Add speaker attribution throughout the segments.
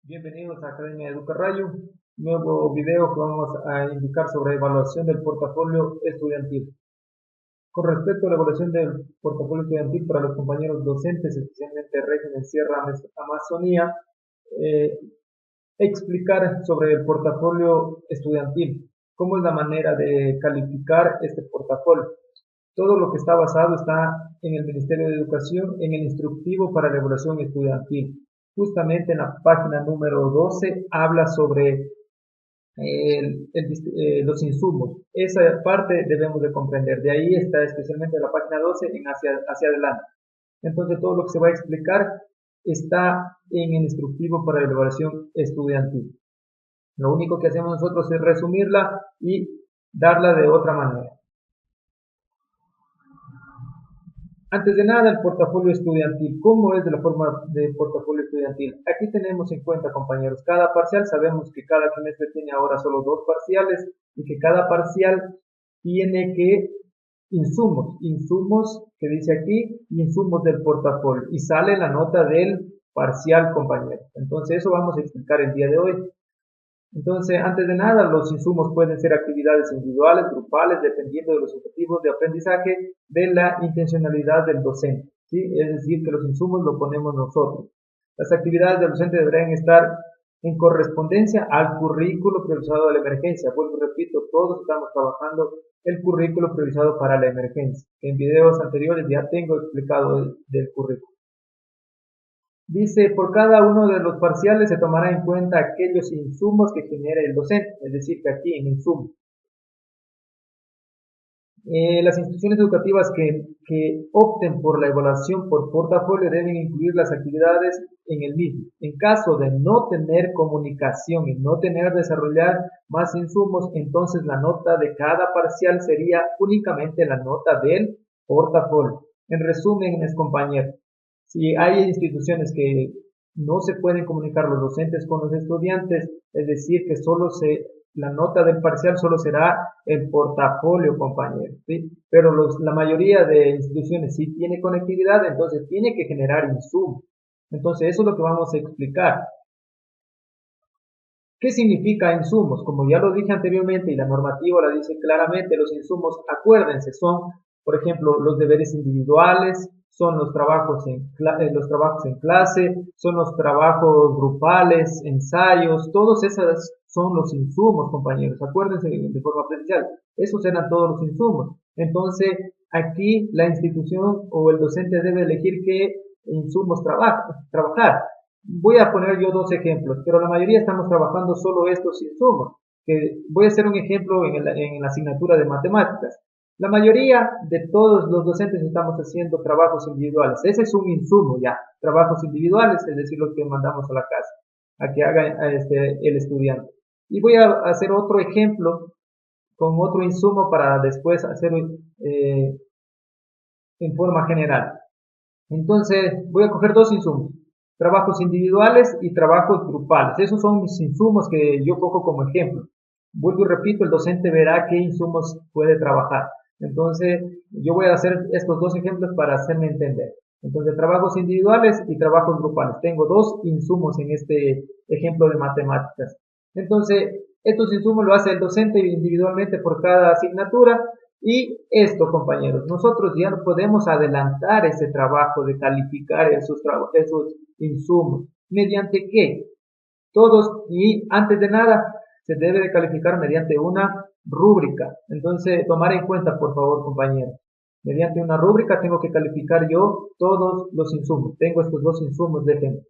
Speaker 1: Bienvenidos a Academia Educarrayo, nuevo video que vamos a indicar sobre evaluación del portafolio estudiantil. Con respecto a la evaluación del portafolio estudiantil para los compañeros docentes, especialmente régimen Sierra Amazonía, eh, explicar sobre el portafolio estudiantil, cómo es la manera de calificar este portafolio. Todo lo que está basado está en el Ministerio de Educación, en el instructivo para la evaluación estudiantil. Justamente en la página número 12 habla sobre los insumos. Esa parte debemos de comprender. De ahí está especialmente la página 12 hacia adelante. Entonces todo lo que se va a explicar está en el instructivo para la evaluación estudiantil. Lo único que hacemos nosotros es resumirla y darla de otra manera. Antes de nada, el portafolio estudiantil. ¿Cómo es de la forma de portafolio estudiantil? Aquí tenemos en cuenta, compañeros, cada parcial. Sabemos que cada trimestre tiene ahora solo 2 parciales y que cada parcial tiene insumos que dice aquí, insumos del portafolio. Y sale la nota del parcial, compañeros. Entonces, eso vamos a explicar el día de hoy. Entonces, antes de nada, los insumos pueden ser actividades individuales, grupales, dependiendo de los objetivos de aprendizaje, de la intencionalidad del docente, ¿sí? Es decir, que los insumos lo ponemos nosotros. Las actividades del docente deberán estar en correspondencia al currículo priorizado de la emergencia. Vuelvo y repito, todos estamos trabajando el currículo priorizado para la emergencia. En videos anteriores ya tengo explicado del currículo. Dice, por cada uno de los parciales se tomará en cuenta aquellos insumos que genere el docente, es decir, que aquí en insumos. Las instituciones educativas que opten por la evaluación por portafolio deben incluir las actividades en el mismo. En caso de no tener comunicación y no tener desarrollar más insumos, entonces la nota de cada parcial sería únicamente la nota del portafolio. En resumen, mis compañeros, si hay instituciones que no se pueden comunicar los docentes con los estudiantes, es decir, que la nota del parcial solo será el portafolio, compañeros, ¿sí? Pero la mayoría de instituciones sí tiene conectividad, entonces tiene que generar insumos. Entonces, eso es lo que vamos a explicar. ¿Qué significa insumos? Como ya lo dije anteriormente y la normativa la dice claramente, los insumos, acuérdense, son, por ejemplo, los deberes individuales, son los trabajos en clase, son los trabajos grupales, ensayos, todos esos son los insumos, compañeros. Acuérdense de forma presencial, esos eran todos los insumos. Entonces, aquí la institución o el docente debe elegir qué insumos trabajar. Voy a poner yo 2 ejemplos, pero la mayoría estamos trabajando solo estos insumos. Voy a hacer un ejemplo en la asignatura de matemáticas. La mayoría de todos los docentes estamos haciendo trabajos individuales. Ese es un insumo ya, trabajos individuales, es decir, los que mandamos a la casa, a que haga el estudiante. Y voy a hacer otro ejemplo con otro insumo para después hacer en forma general. Entonces, voy a coger 2 insumos, trabajos individuales y trabajos grupales. Esos son mis insumos que yo cojo como ejemplo. Vuelvo y repito, el docente verá qué insumos puede trabajar. Entonces, yo voy a hacer estos 2 ejemplos para hacerme entender. Entonces, trabajos individuales y trabajos grupales. Tengo 2 insumos en este ejemplo de matemáticas. Entonces, estos insumos lo hace el docente individualmente por cada asignatura. Y esto, compañeros, nosotros ya no podemos adelantar ese trabajo de calificar esos insumos. ¿Mediante qué? Y antes de nada, se debe de calificar mediante una rúbrica. Entonces, tomar en cuenta, por favor, compañeros. Mediante una rúbrica tengo que calificar yo todos los insumos. Tengo estos 2 insumos de ejemplo.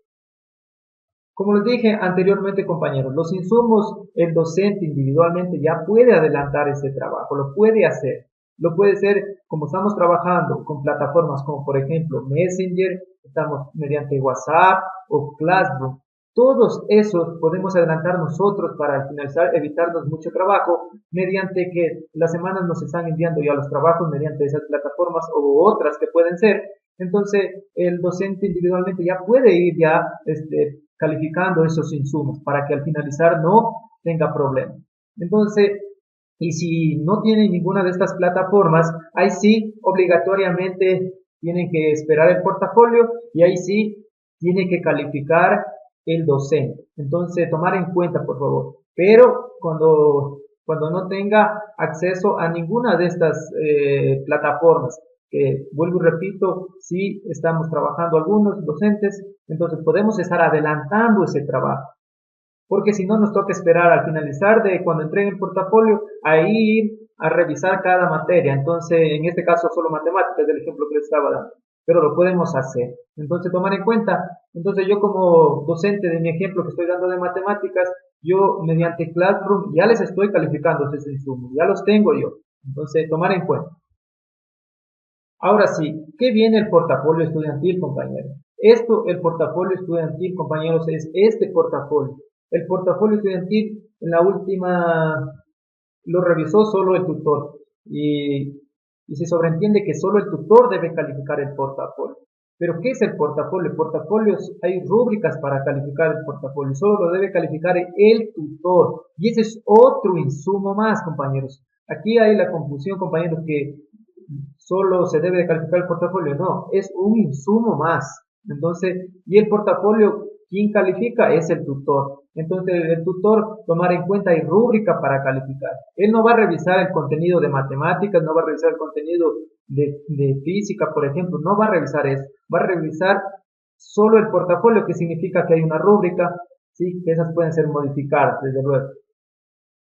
Speaker 1: Como les dije anteriormente, compañeros, los insumos, el docente individualmente ya puede adelantar ese trabajo, lo puede hacer. Lo puede hacer como estamos trabajando con plataformas como, por ejemplo, Messenger, estamos mediante WhatsApp o Classroom. Todos esos podemos adelantar nosotros para al finalizar evitarnos mucho trabajo mediante que las semanas nos están enviando ya los trabajos mediante esas plataformas o otras que pueden ser. Entonces, el docente individualmente ya puede ir calificando esos insumos para que al finalizar no tenga problemas. Entonces, y si no tienen ninguna de estas plataformas, ahí sí obligatoriamente tienen que esperar el portafolio y ahí sí tienen que calificar el docente. Entonces, tomar en cuenta, por favor. Pero cuando no tenga acceso a ninguna de estas plataformas, que vuelvo y repito, si estamos trabajando algunos docentes, entonces podemos estar adelantando ese trabajo. Porque si no nos toca esperar al finalizar de cuando entreguen el portafolio, ahí ir a revisar cada materia. Entonces, en este caso solo matemáticas, del ejemplo que les estaba dando, pero lo podemos hacer. Entonces, tomar en cuenta, entonces yo como docente de mi ejemplo que estoy dando de matemáticas, yo mediante Classroom ya les estoy calificando esos insumos, ya los tengo yo. Entonces, tomar en cuenta. Ahora sí, ¿qué viene el portafolio estudiantil, compañeros? El portafolio estudiantil, compañeros, es este portafolio. El portafolio estudiantil, en la última, lo revisó solo el tutor y se sobreentiende que solo el tutor debe calificar el portafolio. Pero ¿qué es el portafolio? El portafolio, hay rúbricas para calificar el portafolio, solo lo debe calificar el tutor. Y ese es otro insumo más, compañeros. Aquí hay la confusión, compañeros, que solo se debe de calificar el portafolio. No, es un insumo más. Entonces, y el portafolio, ¿quién califica? Es el tutor. Entonces, el tutor, tomar en cuenta, hay rúbrica para calificar. Él no va a revisar el contenido de matemáticas, no va a revisar el contenido de física, por ejemplo, no va a revisar eso. Va a revisar solo el portafolio, que significa que hay una rúbrica, ¿sí? Que esas pueden ser modificadas, desde luego.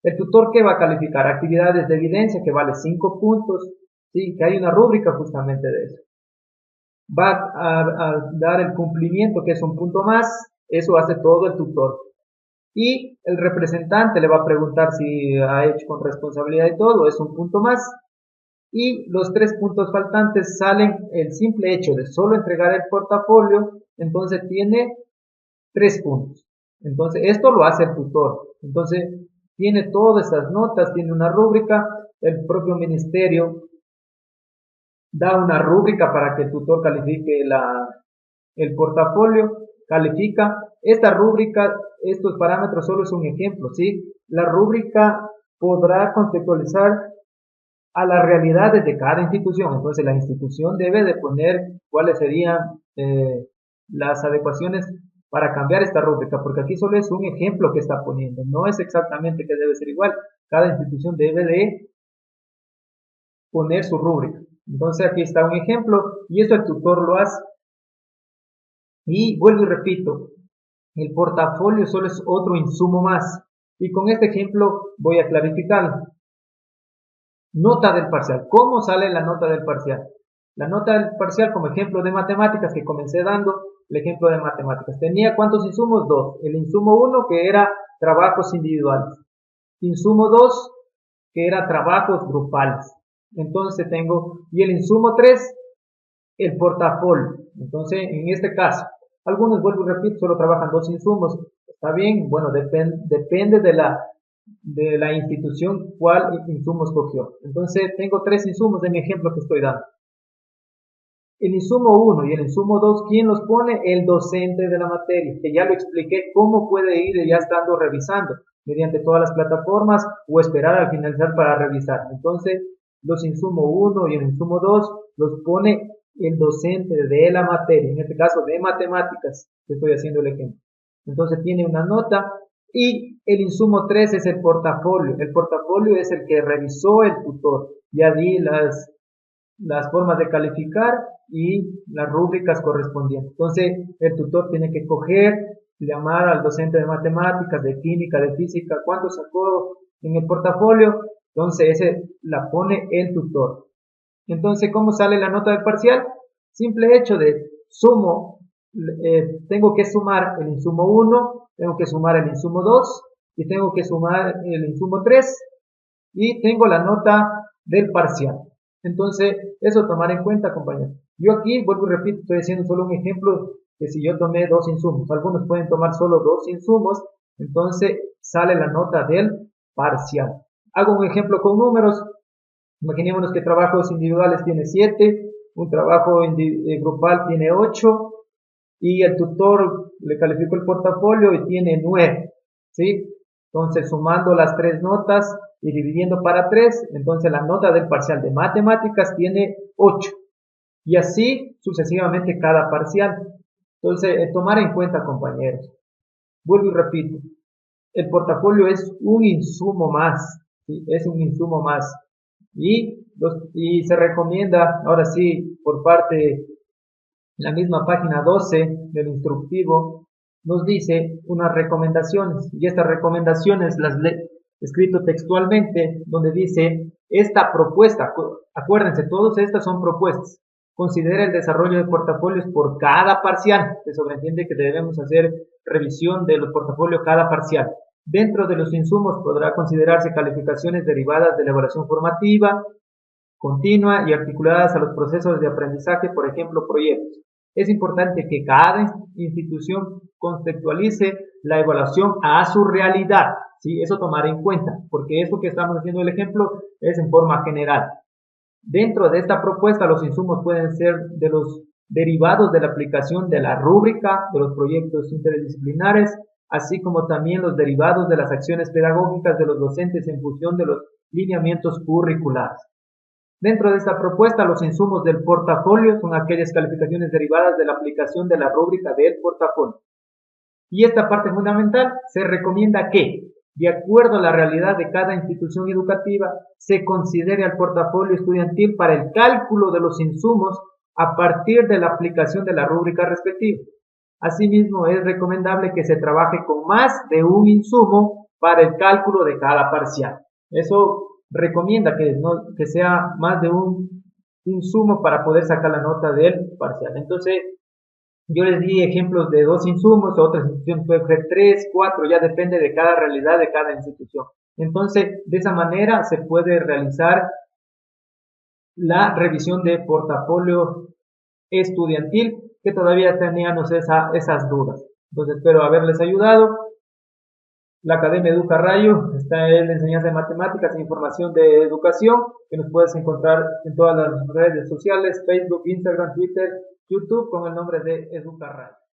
Speaker 1: El tutor, ¿qué va a calificar? Actividades de evidencia, que vale 5 puntos, ¿sí? Que hay una rúbrica justamente de eso. Va a dar el cumplimiento, que es un punto más, eso hace todo el tutor. Y el representante le va a preguntar si ha hecho con responsabilidad y todo, es un punto más. Y los 3 puntos faltantes salen el simple hecho de solo entregar el portafolio, entonces tiene 3 puntos. Entonces, esto lo hace el tutor. Entonces, tiene todas estas notas, tiene una rúbrica, el propio ministerio da una rúbrica para que el tutor califique el portafolio, califica. Esta rúbrica, estos parámetros solo es un ejemplo, ¿sí? La rúbrica podrá contextualizar a las realidades de cada institución. Entonces, la institución debe de poner cuáles serían las adecuaciones para cambiar esta rúbrica, porque aquí solo es un ejemplo que está poniendo, no es exactamente que debe ser igual. Cada institución debe de poner su rúbrica. Entonces aquí está un ejemplo y esto el tutor lo hace. Y vuelvo y repito, el portafolio solo es otro insumo más. Y con este ejemplo voy a clarificarlo. Nota del parcial. ¿Cómo sale la nota del parcial? La nota del parcial, como ejemplo de matemáticas que comencé dando, el ejemplo de matemáticas. ¿Tenía cuántos insumos? 2. El insumo 1 que era trabajos individuales. Insumo 2 que era trabajos grupales. Entonces tengo, y el insumo 3, el portafolio. Entonces, en este caso, algunos, vuelvo y repito, solo trabajan 2 insumos. Está bien, bueno, depende de la institución cuál insumo escogió. Entonces, tengo 3 insumos de mi ejemplo que estoy dando. El insumo 1 y el insumo 2, ¿quién los pone? El docente de la materia, que ya lo expliqué cómo puede ir ya estando revisando, mediante todas las plataformas o esperar al finalizar para revisar. Entonces, los insumo 1 y el insumo 2 los pone el docente de la materia, en este caso de matemáticas, que estoy haciendo el ejemplo. Entonces, tiene una nota y el insumo 3 es el portafolio. El portafolio es el que revisó el tutor. Ya di las formas de calificar y las rúbricas correspondientes. Entonces, el tutor tiene que coger, llamar al docente de matemáticas, de química, de física, cuánto sacó en el portafolio. Entonces, ese la pone el tutor. Entonces, ¿cómo sale la nota del parcial? Simple hecho de sumo, tengo que sumar el insumo 1, tengo que sumar el insumo 2 y tengo que sumar el insumo 3 y tengo la nota del parcial. Entonces, eso tomar en cuenta, compañeros. Yo aquí, vuelvo y repito, estoy haciendo solo un ejemplo que si yo tomé 2 insumos, algunos pueden tomar solo 2 insumos, entonces sale la nota del parcial. Hago un ejemplo con números. Imaginémonos que trabajos individuales tiene 7, un trabajo grupal tiene 8 y el tutor le calificó el portafolio y tiene 9, ¿sí? Entonces, sumando las 3 notas y dividiendo para 3, entonces la nota del parcial de matemáticas tiene 8. Y así sucesivamente cada parcial. Entonces, tomar en cuenta, compañeros, Vuelvo y repito, el portafolio es un insumo más, ¿sí? Es un insumo más. Y se recomienda, ahora sí, por parte de la misma página 12 del instructivo, nos dice unas recomendaciones, y estas recomendaciones las escrito textualmente, donde dice, esta propuesta, acuérdense, todas estas son propuestas, considera el desarrollo de portafolios por cada parcial, se sobreentiende que debemos hacer revisión de los portafolios cada parcial. Dentro de los insumos podrá considerarse calificaciones derivadas de la evaluación formativa, continua y articuladas a los procesos de aprendizaje, por ejemplo, proyectos. Es importante que cada institución contextualice la evaluación a su realidad, ¿sí? Eso tomar en cuenta, porque eso que estamos haciendo el ejemplo es en forma general. Dentro de esta propuesta, los insumos pueden ser de los derivados de la aplicación de la rúbrica, de los proyectos interdisciplinares, así como también los derivados de las acciones pedagógicas de los docentes en función de los lineamientos curriculares. Dentro de esta propuesta, los insumos del portafolio son aquellas calificaciones derivadas de la aplicación de la rúbrica del portafolio. Y esta parte fundamental, se recomienda que, de acuerdo a la realidad de cada institución educativa, se considere al portafolio estudiantil para el cálculo de los insumos a partir de la aplicación de la rúbrica respectiva. Asimismo, es recomendable que se trabaje con más de un insumo para el cálculo de cada parcial. Eso recomienda que sea más de un insumo para poder sacar la nota del parcial. Entonces, yo les di ejemplos de 2 insumos, otras instituciones pueden ser 3, 4, ya depende de cada realidad de cada institución. Entonces, de esa manera se puede realizar la revisión de portafolio estudiantil, que todavía teníamos esas dudas. Entonces, espero haberles ayudado. La Academia Educa Rayo está en la enseñanza de matemáticas e información de educación, que nos puedes encontrar en todas las redes sociales, Facebook, Instagram, Twitter, YouTube, con el nombre de Educa Rayo.